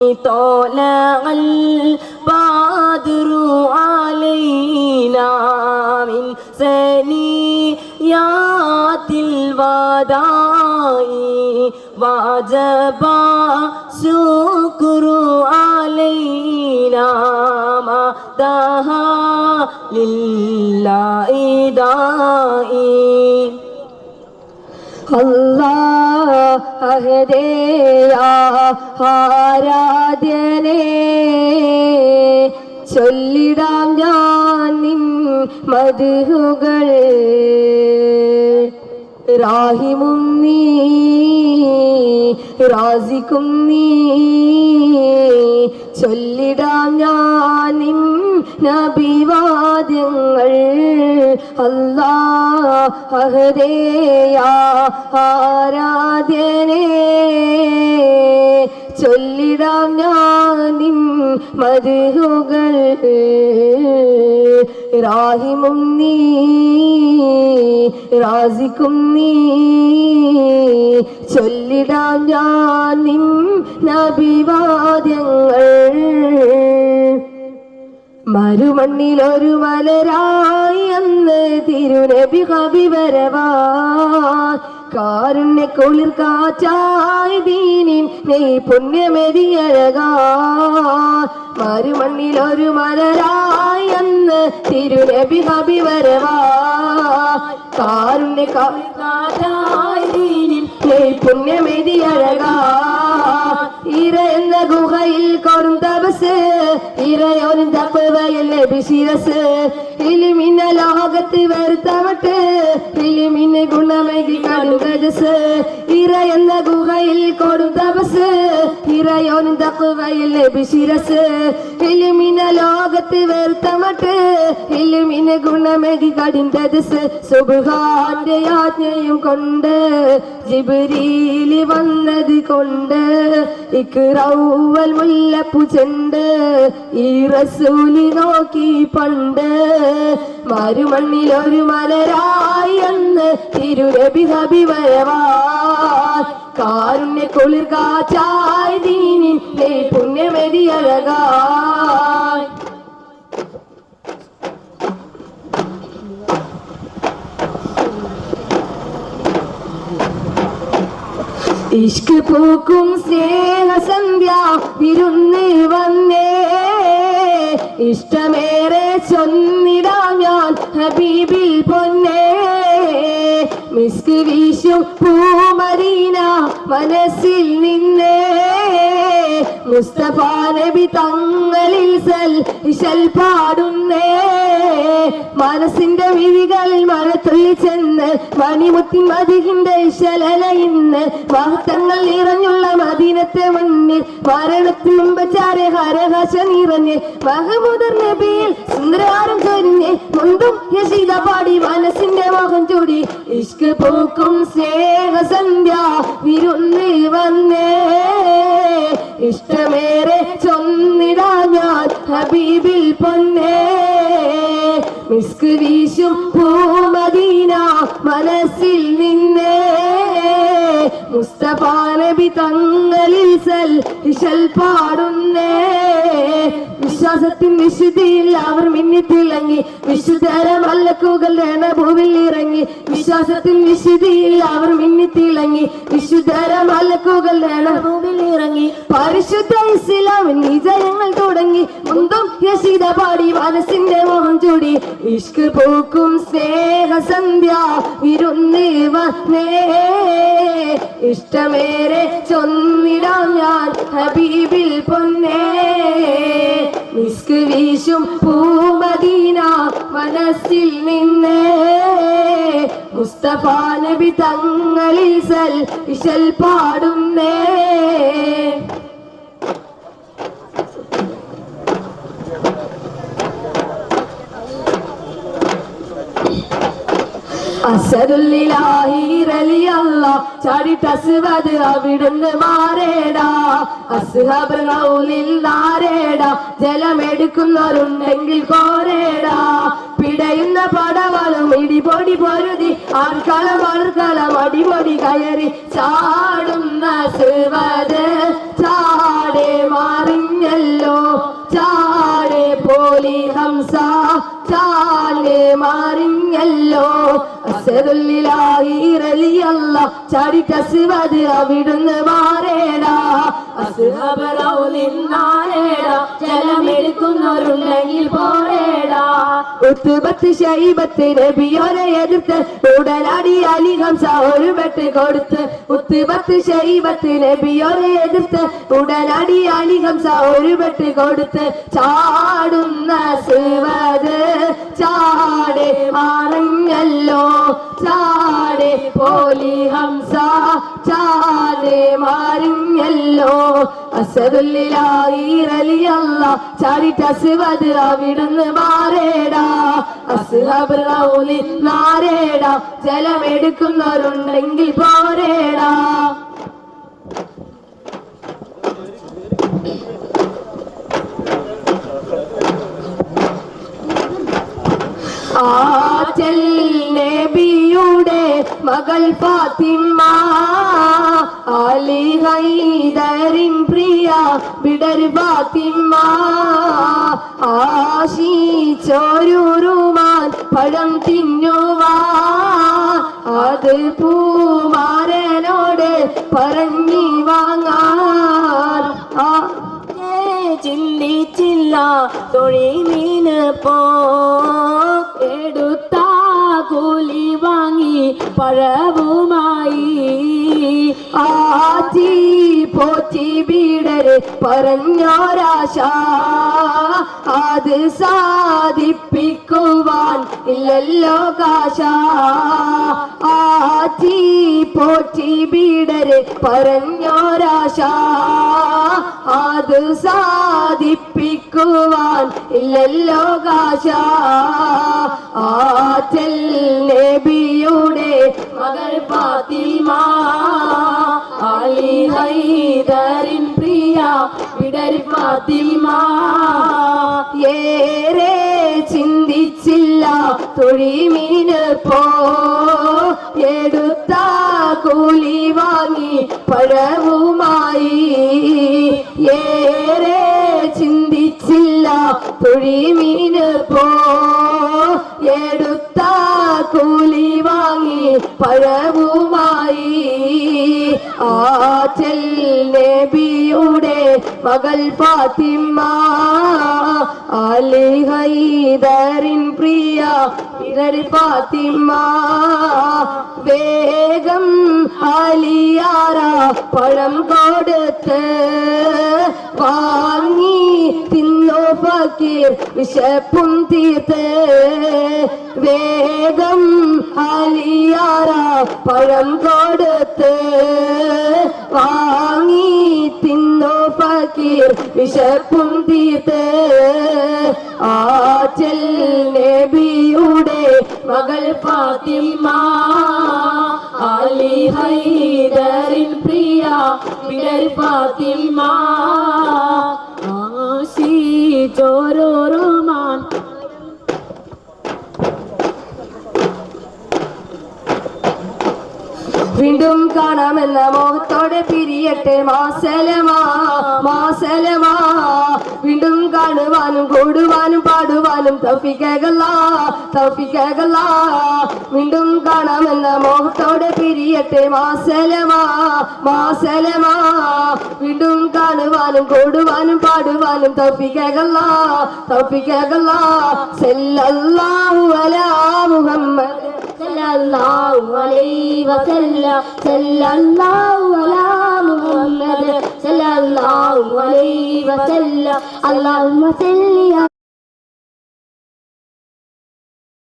طلع البدر علينا من ثنيات الوداع وجب شكر علينا ما دها لله داعي ആരാധ്യനേ ചൊല്ലിടാം ഞാൻ നിൻ മദ്ഹുകൾ റാഹിമും നീ റാസിക്കും നീ ചൊല്ലിടാം ഞാൻ നിൻ നബിവാദ്യങ്ങൾ അല്ലാഹുദേയാ ആരാധ്യനേ ചൊല്ലിടാം ഞാൻ നിൻ മദ്ഹുകൾ റാഹിമും നീ റാസിക്കും നീ ചൊല്ലിടാം ഞാൻ നിൻ നബിവാദ്യങ്ങൾ മരുമണ്ണിലൊരു മലരായി അന്ന് തിരുനബി ഹബീബരവാ കാരുണ്യ കുളിർ കാറ്റായി ദീനിൻ നീ പുണ്യമെതിയഴകാ മരുമണ്ണിലൊരു മലരായി അന്ന് തിരുനബി ഹബീബരവാ കാരുണ്യ കുളിർ കാറ്റായി ദീനിൻ നീ പുണ്യമെതിയഴകാ ഇര എന്ന ഗുഹയിൽ കൊടും തപസ് ഇരയോരും തപ്പവയിൽ ലഭിശിരസ് ഇലിമിന്ന ലോകത്ത് വരുത്തവട്ട് ഇലിമിന് ഗുണമേകി കടുകജസ് ഇര എന്ന ഗുഹയിൽ കൊടും തപസ് ഇരയോരും തപ്പവയിൽ ലഭിശിരസ് ഇലിമിന്ന ലോകത്ത് വരുത്തവട്ട് ഇലിമിന് ഗുണമേകി കടുകജസ് സുബ്ഹാന്റെ ആജ്ഞയും കൊണ്ട് ജിബ്രീൽ വന്നത് കൊണ്ട് ഇക്റൗവൽ മുല്ലപ്പൂ ചെണ്ട് ഈ റസൂലി നോക്കി പണ്ട് മരുമണ്ണിലൊരു മലരായി അന്ന് തിരുനബി ഹബീബരവാ കാരുണ്യ കുളിർ കാറ്റായി ദീനിൻ നീ പുണ്യമെതിയഴകായി ഇഷ്ക് പൂക്കും സ്നേഹസന്ധ്യ വിരുന്ന് വന്നേ ഇഷ്ടമേറെ ചൊന്നിടാം ഞാൻ ഹബീബിൽ പൊന്നേ മിസ്ക് വീശും പൂമദീന മനസ്സിൽ നിന്നേ മുസ്തഫ നബി തങ്ങളിൽ സൽ പാടുന്നേ മനസ്സിന്റെ വിഴികളിൽ മരത്തുള്ളി ചെന്ന് മണിമുത്തിൻ മതിഹിന്റെ ഇശലല ഇന്ന് മഹത്തങ്ങൾ നിറഞ്ഞുള്ള മദീനത്തെ മുന്നിൽ മരണത്തിന് മുമ്പ് ചാരെ ഹരഹശ നിറഞ്ഞ് മഹമൂദർ നബിയിൽ സുന്ദരാരം ചൊരിഞ്ഞ് മുണ്ടും യശീദ പാടി മനസ്സിന്റെ മോഹം ചൂടി ഇഷ്ക് പൂക്കും സ്നേഹസന്ധ്യ വിരുന്ന് വന്നേ ഇഷ്ടമേറെ ചൊന്നിടാ ഞാൻ ഹബീബിൽ പൊന്നേ മിസ്ക് വീശും പൂമദീന മനസ്സിൽ നിന്നേ മുസ്തഫ നബി തങ്ങളിൽ സൽ പാടുന്നേ വിശ്വാസത്തിൻ വിശുദ്ധിയിൽ അവർ മിന്നിത്തിളങ്ങി വിശുദ്ധര മല്ലക്കുകൾ രണഭൂവിൽ ഇറങ്ങി വിശ്വാസത്തിൻ വിശുദ്ധിയിൽ അവർ മിന്നിത്തിളങ്ങി വിശുദ്ധര മല്ലക്കുകൾ രണഭൂവിൽ ഇറങ്ങി പരിശുദ്ധ ഇസ്ലാമിൻ വിജയങ്ങൾ തുടങ്ങി മുന്തും യശീദ പാടി മനസ്സിന്റെ മോഹം ചൂടി ഇഷ്ക് പൂക്കും സ്നേഹസന്ധ്യ വിരുന്ന് വന്നേ ഇഷ്ടമേറെ ചൊന്നിടാം ഞാൻ ഹബീബിൽ പൊന്നേ മിസ്ക് വീശും പൂമദീന മനസ്സിൽ നിന്നേ മുസ്തഫ നബി തങ്ങളിൽ സൽ പാടുന്നേ അസ്ഹറുല്ലാഹി റളിയല്ലാഹ് ചാടിട്ടസ്വദ് അവിടുന്ന് മാറേടാ അസ്ഹാബ് റൗലിൽ നാരേടാ ജലമെടുക്കുന്നവരുണ്ടെങ്കിൽ കോരേടാ പിടയുന്ന പടവളും ഇടിപൊടി പൊരുതി ആർക്കളം ആർക്കളം അടിപൊടി കയറി ചാടുന്ന സുവദ് ചാടെ മാറിഞ്ഞല്ലോ ചാടെ പോലി ഹംസ ചാടെ മാറിഞ്ഞല്ലോ അസ്ഹറുല്ലാഹി റളിയല്ലാഹ് ചാടിട്ടസ്വദ് അവിടുന്ന് മാറേടാ അസ്ഹാബ് റൗലിൻ നാരേടാ ജലമെടുക്കുന്നവരുണ്ടെങ്കിൽ പോരേടാ ഉത്ബത്ത് ശൈബത്ത് നബിയോരെ എതിർത്ത് ഉടലാടി അലി ഹംസ ഒരു വെട്ട് കൊടുത്ത് ഉത്ബത്ത് ശൈബത്ത് നബിയോരെ എതിർത്ത് ഉടലാടി അലി ഹംസ ഒരു വെട്ട് കൊടുത്ത് ചാടുന്ന സുവദ് ചാടെ മാറിഞ്ഞല്ലോ ചാടെ പോലി ഹംസ ചാടെ മാറിഞ്ഞല്ലോ അസ്ഹറുല്ലാഹി റളിയല്ലാഹ് ചാടിട്ടസ്വദ് അവിടുന്ന് മാറേടാ അസ്ഹാബ് റൗലിൻ നാരേടാ ജലമെടുക്കുന്നവരുണ്ടെങ്കിൽ പോരേടാ ആറ്റൽ നബിയുടെ മകൾ ഫാത്തിമ അലി ഹൈദരിൻ പ്രിയ ബിഡർ ഫാത്തിമ ആശിച്ചൊരുമാൻ പഴം തിന്നുവാൻ അത് പൂമാരനോട് പറഞ്ഞി വാങ്ങാൻ ചിന്തിച്ചില്ല തൊഴിമീന് പോ എടുത്ത കൂലി വാങ്ങി പഴവുമായി ആറ്റി പോറ്റി ബീഡര് പറഞ്ഞോരാശ അത് സാധിപ്പിക്കുവാൻ ഇല്ലല്ലോ കാശ ആറ്റി പോറ്റി ബീഡര് പറഞ്ഞോരാശ അത് സാധിപ്പിക്കുവാൻ ഇല്ലല്ലോ കാശ ആറ്റൽ നബിയുടെ മകൾ ഫാത്തിമ അലി ഹൈദരിൻ പ്രിയ ബിഡർ ഫാത്തിമ ഏറെ ചിന്തിച്ചില്ല തൊഴിമീന് പോ എടുത്ത കൂലി വാങ്ങി പഴവുമായി ഏറെ ചിന്തിച്ചില്ല തൊഴിമീന് പോ എടുത്ത കൂലി വാങ്ങി പഴവുമായി ആറ്റൽ നബിയുടെ മകൾ ഫാത്തിമ അലി ഹൈദരിൻ പ്രിയ ബിഡർ ഫാത്തിമ വേഗം അലിയാറ പഴം കൊടുത്ത് വാങ്ങി തിന്നു ഫക്കീർ വിശപ്പും തീർത്ത് വേഗം അലിയാറ പഴം കൊടുത്ത് വാങ്ങി തിന്നു ഫക്കീർ വിശപ്പും തീർത്ത് ആറ്റൽ നബിയുടെ മകൾ ഫാത്തിമ അലി ഹൈദരിൻ പ്രിയ ബിഡർ ഫാത്തിമ ആശിച്ചൊരുമാൻ വീണ്ടും കാണാമെന്ന മോഹത്തോടെ പിരിയട്ടെ മാസലമാ മാസലമാ വീണ്ടും കാണുവാനും കൂടുവാനും പാടുവാനും തൗഫീഖകല്ലാ തൗഫീഖകല്ലാ വീണ്ടും കാണാമെന്ന മോഹത്തോടെ പിരിയട്ടെ മാസലമാ മാസലമാ വീണ്ടും കാണുവാനും കൂടുവാനും പാടുവാനും തൗഫീഖകല്ലാ തൗഫീഖകല്ലാ സല്ലല്ലാഹു അലാ മുഹമ്മദ് സല്ലല്ലാഹു അലൈഹി വസല്ലം സല്ലല്ലാഹു അലാ മുഹമ്മദ് സല്ലല്ലാഹു അലൈഹി വസല്ലം അല്ലാഹുമ്മ സല്ലി